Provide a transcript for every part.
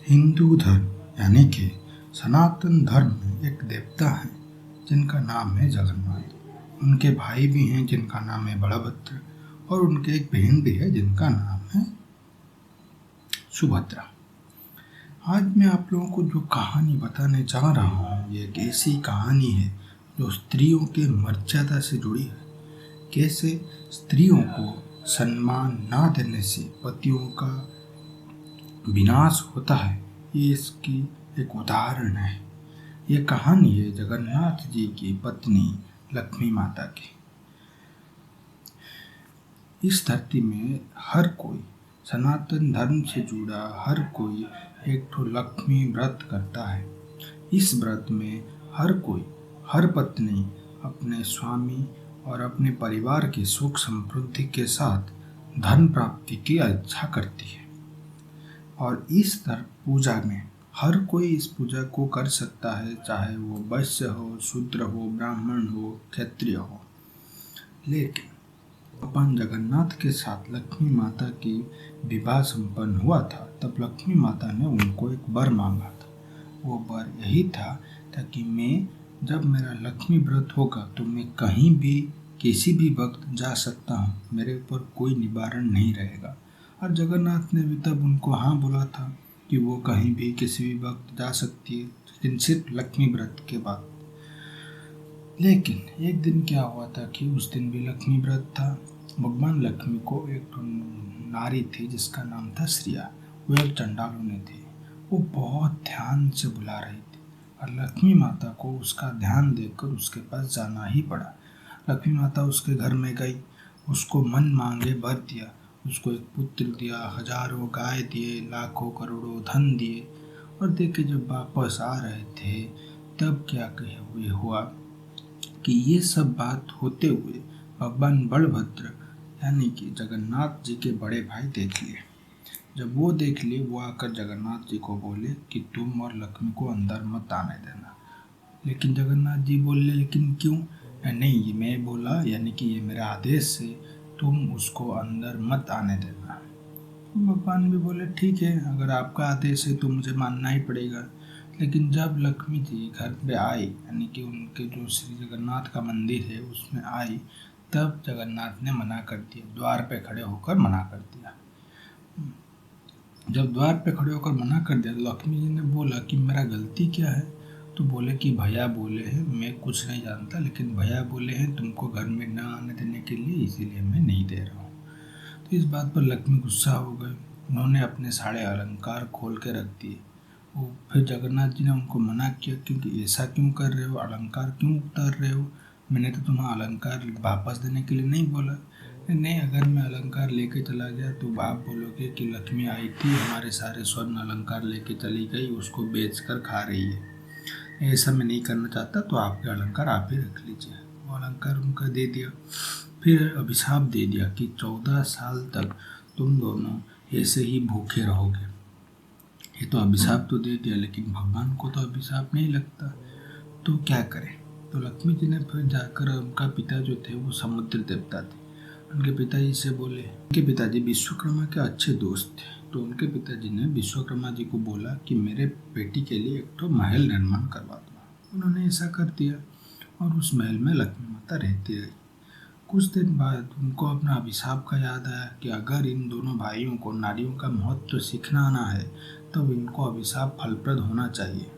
हिंदू धर्म यानी कि सनातन धर्म में एक देवता है जिनका नाम है जगन्नाथ। उनके भाई भी हैं जिनका नाम है बलभद्र और उनके एक बहन भी है जिनका नाम है सुभद्रा। आज मैं आप लोगों को जो कहानी बताने जा रहा हूँ ये एक ऐसी कहानी है जो स्त्रियों के मर्यादा से जुड़ी है। कैसे स्त्रियों को सम्मान ना देने से पतियों का विनाश होता है, ये इसकी एक उदाहरण है। ये कहानी है जगन्नाथ जी की पत्नी लक्ष्मी माता की। इस धरती में हर कोई सनातन धर्म से जुड़ा हर कोई एक ठो लक्ष्मी व्रत करता है। इस व्रत में हर पत्नी अपने स्वामी और अपने परिवार की सुख समृद्धि के साथ धन प्राप्ति की इच्छा करती है। और इस पूजा में हर कोई इस पूजा को कर सकता है, चाहे वो वैश्य हो, शूद्र हो, ब्राह्मण हो, क्षत्रिय हो। लेकिन भगवान जगन्नाथ के साथ लक्ष्मी माता की विवाह संपन्न हुआ था, तब लक्ष्मी माता ने उनको एक वर मांगा था। वो वर यही था ताकि मैं जब मेरा लक्ष्मी व्रत होगा तो मैं कहीं भी किसी भी वक्त जा सकता हूँ, मेरे ऊपर कोई निवारण नहीं रहेगा। और जगन्नाथ ने भी तब उनको हाँ बोला था कि वो कहीं भी किसी भी वक्त जा सकती है, लेकिन सिर्फ लक्ष्मी व्रत के बाद। लेकिन एक दिन क्या हुआ था कि उस दिन भी लक्ष्मी व्रत था। भगवान लक्ष्मी को एक नारी थी जिसका नाम था श्रिया। वो एक चंडालुनी थी। वो बहुत ध्यान से बुला रही थी और लक्ष्मी माता को उसका ध्यान देखकर उसके पास जाना ही पड़ा। लक्ष्मी माता उसके घर में गई, उसको मन मांगे वर दिया। उसको एक पुत्र दिया, हजारों गाय दिए, लाखों करोड़ों धन दिए। और देखिए जब वापस आ रहे थे तब क्या कहे हुआ कि ये सब बात होते हुए भगवान बलभद्र यानी कि जगन्नाथ जी के बड़े भाई देख लिए। जब वो देख लिए, वो आकर जगन्नाथ जी को बोले कि तुम और लक्ष्मी को अंदर मत आने देना। लेकिन जगन्नाथ जी बोले लेकिन क्यों? नहीं, ये मैं बोला, यानी कि ये मेरा आदेश है, तुम उसको अंदर मत आने देना। भगवान भी बोले ठीक है, अगर आपका आदेश है तो मुझे मानना ही पड़ेगा। लेकिन जब लक्ष्मी जी घर पे आई, यानी कि उनके जो श्री जगन्नाथ का मंदिर है उसमें आई, तब जगन्नाथ ने मना कर दिया, द्वार पे खड़े होकर मना कर दिया। जब द्वार पे खड़े होकर मना कर दिया तो लक्ष्मी जी ने बोला कि मेरा गलती क्या है? तो बोले कि भैया बोले हैं, मैं कुछ नहीं जानता, लेकिन भैया बोले हैं तुमको घर में न आने देने के लिए, इसीलिए मैं नहीं दे रहा हूँ। तो इस बात पर लक्ष्मी गुस्सा हो गए। उन्होंने अपने सारे अलंकार खोल के रख दिए। वो फिर जगन्नाथ जी ने उनको मना किया, क्योंकि ऐसा क्यों कर रहे हो, अलंकार क्यों उतार रहे हो? मैंने तो तुम्हें अलंकार वापस देने के लिए नहीं बोला। नहीं, अगर मैं अलंकार लेके चला गया तो आप बोलोगे कि लक्ष्मी आई थी, हमारे सारे स्वर्ण अलंकार लेके चली गई, उसको बेचकर खा रही है। ऐसा मैं नहीं करना चाहता, तो आपके अलंकार आप ही रख लीजिए। वो अलंकार उनका दे दिया। फिर अभिशाप दे दिया कि 14 साल तक तुम दोनों ऐसे ही भूखे रहोगे। ये तो अभिशाप तो दे दिया, लेकिन भगवान को तो अभिशाप नहीं लगता, तो क्या करें? तो लक्ष्मी जी ने फिर जाकर, उनका पिता जो थे वो समुद्र देवता थे, उनके पिताजी से बोले। उनके पिताजी विश्वकर्मा के अच्छे दोस्त थे, तो उनके पिताजी ने विश्वकर्मा जी को बोला कि मेरे बेटी के लिए एक तो महल निर्माण करवा दो। उन्होंने ऐसा कर दिया और उस महल में लक्ष्मी माता रहती रही। कुछ दिन बाद उनको अपना अभिशाप का याद आया कि अगर इन दोनों भाइयों को नारियों का महत्व सीखना आना है तब इनको अभिशाप फलप्रद होना चाहिए।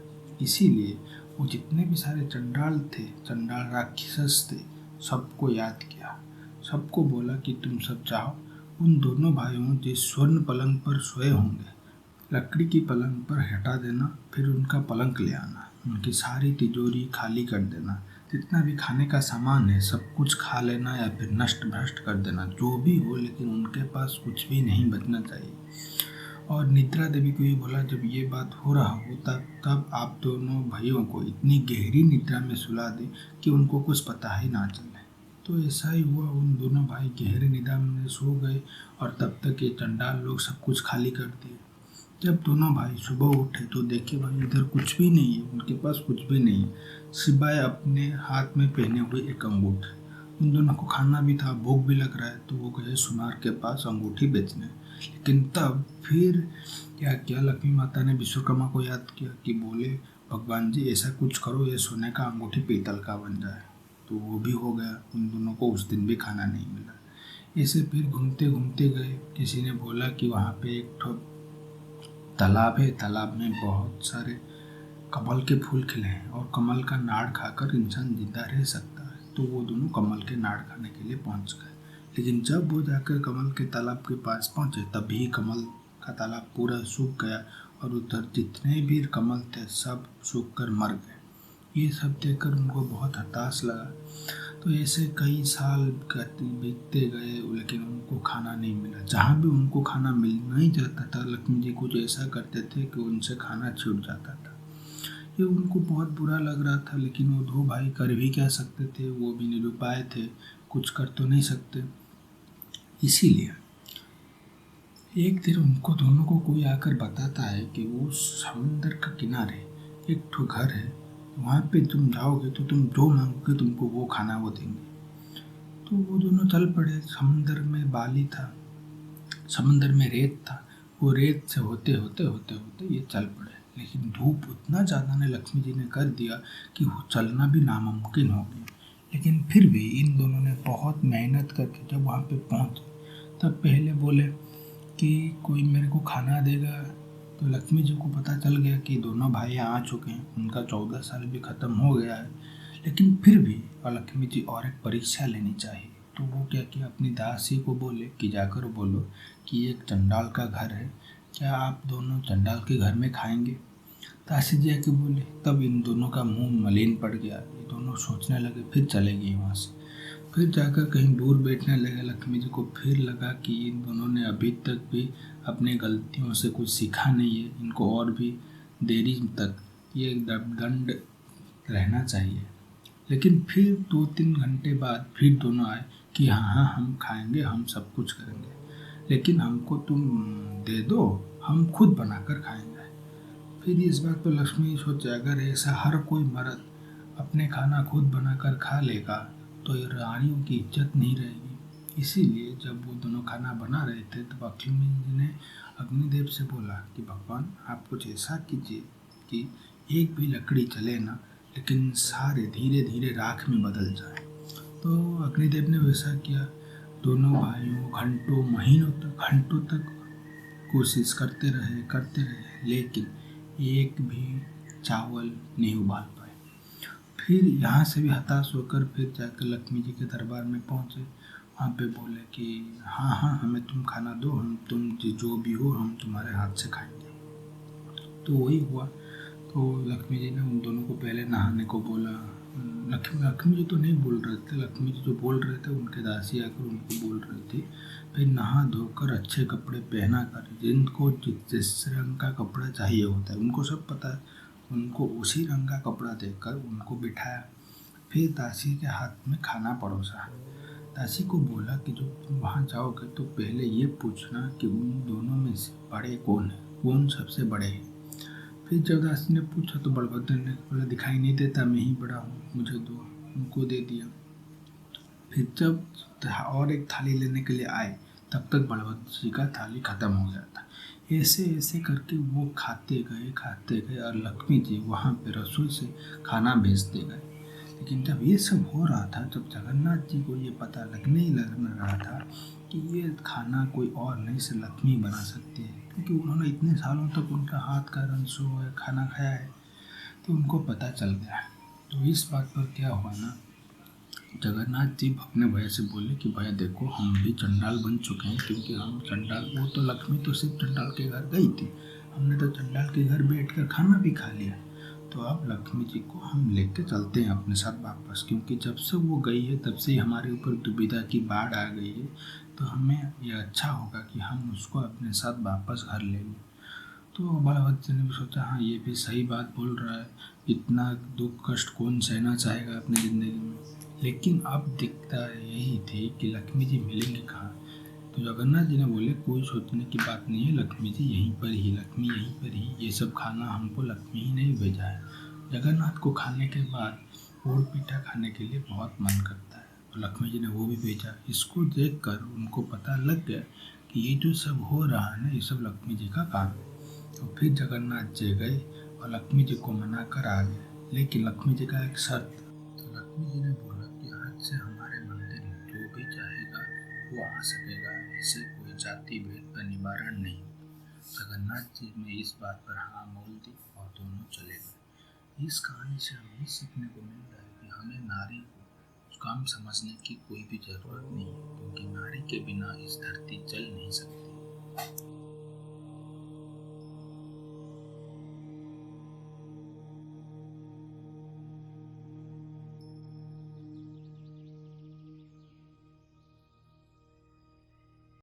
इसीलिए वो जितने भी सारे चंडाल थे, चंडाल राक्षस थे, सबको याद किया। सबको बोला कि तुम सब जाओ, उन दोनों भाइयों जिस स्वर्ण पलंग पर सोए होंगे, लकड़ी की पलंग पर हटा देना, फिर उनका पलंग ले आना, उनकी सारी तिजोरी खाली कर देना, जितना भी खाने का सामान है सब कुछ खा लेना या फिर नष्ट भ्रष्ट कर देना, जो भी हो, लेकिन उनके पास कुछ भी नहीं बचना चाहिए। और निद्रा देवी को ये बोला, जब ये बात हो रहा हो तब आप दोनों भाइयों को इतनी गहरी निद्रा में सुला दें कि उनको कुछ पता ही ना चले। तो ऐसा ही हुआ, उन दोनों भाई गहरी निद्रा में सो गए और तब तक ये चंडाल लोग सब कुछ खाली कर दिए। जब दोनों भाई सुबह उठे तो देखे भाई इधर कुछ भी नहीं है, उनके पास कुछ भी नहीं है सिवाय अपने हाथ में पहने हुए एक अंगूठी। उन दोनों को खाना भी था, भूख भी लग रहा है, तो वो गए सुनार के पास अंगूठी बेचने। लेकिन तब फिर क्या किया, लक्ष्मी माता ने विश्वकर्मा को याद किया कि बोले भगवान जी ऐसा कुछ करो ये सोने का अंगूठी पीतल का बन जाए। तो वो भी हो गया, उन दोनों को उस दिन भी खाना नहीं मिला। ऐसे फिर घूमते घूमते गए, किसी ने बोला कि वहाँ पे एक ठो तालाब है, तालाब में बहुत सारे कमल के फूल खिले हैं और कमल का नाड़ खाकर इंसान जिंदा रह सकता है। तो वो दोनों कमल के नाड़ खाने के लिए पहुंच गए। लेकिन जब वो जाकर कमल के तालाब के पास पहुंचे तभी कमल का तालाब पूरा सूख गया और उधर जितने भी कमल थे सब सूख कर मर गए। ये सब देखकर उनको बहुत हताश लगा। तो ऐसे कई साल बीतते गए, लेकिन उनको खाना नहीं मिला। जहाँ भी उनको खाना मिल नहीं जाता था, लक्ष्मी जी कुछ ऐसा करते थे कि उनसे खाना छूट जाता था। ये उनको बहुत बुरा लग रहा था, लेकिन वो दो भाई कर भी क्या सकते थे, वो भी निरुपाय थे, कुछ कर तो नहीं सकते। इसीलिए एक दिन उनको दोनों को कोई आकर बताता है कि वो समंदर के किनारे एक ठो घर है, वहाँ पे तुम जाओगे तो तुम जो मांगोगे तुमको वो खाना वो देंगे। तो वो दोनों चल पड़े। समंदर में बाली था, समंदर में रेत था, वो रेत से होते होते होते होते ये चल पड़े। लेकिन धूप उतना ज़्यादा ने लक्ष्मी जी ने कर दिया कि वो चलना भी नामुमकिन हो गया। लेकिन फिर भी इन दोनों ने बहुत मेहनत करके जब वहाँ पे पहुँचे तब पहले बोले कि कोई मेरे को खाना देगा। तो लक्ष्मी जी को पता चल गया कि दोनों भाई आ चुके हैं, उनका 14 साल भी ख़त्म हो गया है। लेकिन फिर भी लक्ष्मी जी और एक परीक्षा लेनी चाहिए। तो वो क्या किया, अपनी दासी को बोले कि जाकर बोलो कि एक चंडाल का घर है, क्या आप दोनों चंडाल के घर में खाएंगे। दासी जी आके बोले, तब इन दोनों का मुंह मलिन पड़ गया। ये दोनों सोचने लगे, फिर चले गए वहाँ से। फिर जाकर कहीं दूर बैठने लगे। लक्ष्मी जी को फिर लगा कि इन दोनों ने अभी तक भी अपने गलतियों से कुछ सीखा नहीं है, इनको और भी देरी तक ये दंड रहना चाहिए। लेकिन फिर 2-3 घंटे बाद फिर दोनों आए कि हाँ हाँ हम खाएंगे, हम सब कुछ करेंगे, लेकिन हमको तुम दे दो, हम खुद बनाकर खाएंगे। फिर इस बात पर लक्ष्मी सोचे, अगर ऐसा हर कोई मर्द अपने खाना खुद बनाकर खा लेगा तो ये रानियों की इज्जत नहीं रहेगी। इसीलिए जब वो दोनों खाना बना रहे थे तब लक्ष्मी जी ने अग्निदेव से बोला कि भगवान आप कुछ ऐसा कीजिए कि एक भी लकड़ी जले ना, लेकिन सारे धीरे धीरे राख में बदल जाए। तो अग्निदेव ने वैसा किया। दोनों भाइयों घंटों तक कोशिश करते रहे, लेकिन एक भी चावल नहीं उबाल पाए। फिर यहाँ से भी हताश होकर फिर जाकर लक्ष्मी जी के दरबार में पहुँचे। वहाँ पे बोले कि हाँ हाँ हमें तुम खाना दो, हम तुम जो भी हो हम तुम्हारे हाथ से खाएंगे। तो वही हुआ। तो लक्ष्मी जी ने उन दोनों को पहले नहाने को बोला। लक्ष्मी जी तो नहीं बोल रहे थे, लक्ष्मी जी जो बोल रहे थे उनके दासी आकर उनको बोल रही थी। फिर नहा धोकर अच्छे कपड़े पहना कर, जिनको जिस रंग का कपड़ा चाहिए होता है उनको सब पता है, उनको उसी रंग का कपड़ा देकर उनको बिठाया। फिर दासी के हाथ में खाना परोसा। दासी को बोला कि जब तुम वहाँ जाओगे तो पहले ये पूछना कि उन दोनों में से बड़े कौन है, कौन सबसे बड़े हैं। फिर जब दासी ने पूछा तो बलभद्र ने बोला, दिखाई नहीं देता, मैं ही बड़ा हूँ, मुझे दो। उनको दे दिया। फिर जब और एक थाली लेने के लिए आए तब तक बलभद्र जी का थाली खत्म हो गया था। ऐसे ऐसे करके वो खाते गए और लक्ष्मी जी वहाँ पे रसोई से खाना भेजते गए। लेकिन जब ये सब हो रहा था, जब जगन्नाथ जी को ये पता लगने लग रहा था कि ये खाना कोई और नहीं से लक्ष्मी बना सकती है, क्योंकि उन्होंने इतने सालों तक उनका हाथ का रंसो है खाना खाया है, तो उनको पता चल गया। तो इस बात पर क्या हुआ ना, जगन्नाथ जी अपने भैया से बोले कि भैया देखो हम भी चंडाल बन चुके हैं, क्योंकि हम चंडाल, वो तो लक्ष्मी तो सिर्फ चंडाल के घर गई थी, हमने तो चंडाल के घर बैठकर खाना भी खा लिया। तो अब लक्ष्मी जी को हम लेके चलते हैं अपने साथ वापस, क्योंकि जब से वो गई है तब से ही हमारे ऊपर दुविधा की बाढ़ आ गई है। तो हमें ये अच्छा होगा कि हम उसको अपने साथ वापस घर ले लें। तो बलभद्र ने भी सोचा, हाँ ये भी सही बात बोल रहा है, इतना दुख कष्ट कौन सहना चाहेगा अपनी ज़िंदगी में। लेकिन अब दिक्कत यही थी कि लक्ष्मी जी मिलेंगे कहाँ। तो जगन्नाथ जी ने बोले, कोई सोचने की बात नहीं है, लक्ष्मी जी यहीं पर ही, लक्ष्मी यहीं पर ही, ये सब खाना हमको लक्ष्मी ही नहीं भेजा है। जगन्नाथ को खाने के बाद पोड़ पीठा खाने के लिए बहुत मन करता है, तो लक्ष्मी जी ने वो भी भेजा। इसको देखकर उनको पता लग गया कि ये जो सब हो रहा है ना, ये सब लक्ष्मी जी का काम है। तो फिर जगन्नाथ जी गए और लक्ष्मी जी को मना कर आ गए, लेकिन लक्ष्मी जी का एक शर्त। तो लक्ष्मी जी ने बोला कि आज से हमारे मंदिर में जो भी चाहेगा वो आ सकेगा, ऐसे कोई जाति भेद का निवारण नहीं। जगन्नाथ जी ने इस बात पर हाँ बोल दी और दोनों चले गए। इस कहानी से हमें सीखने को मिल रहा है कि हमें नारी को काम समझने की कोई भी जरूरत नहीं है, क्योंकि नारी के बिना इस धरती चल नहीं सकती।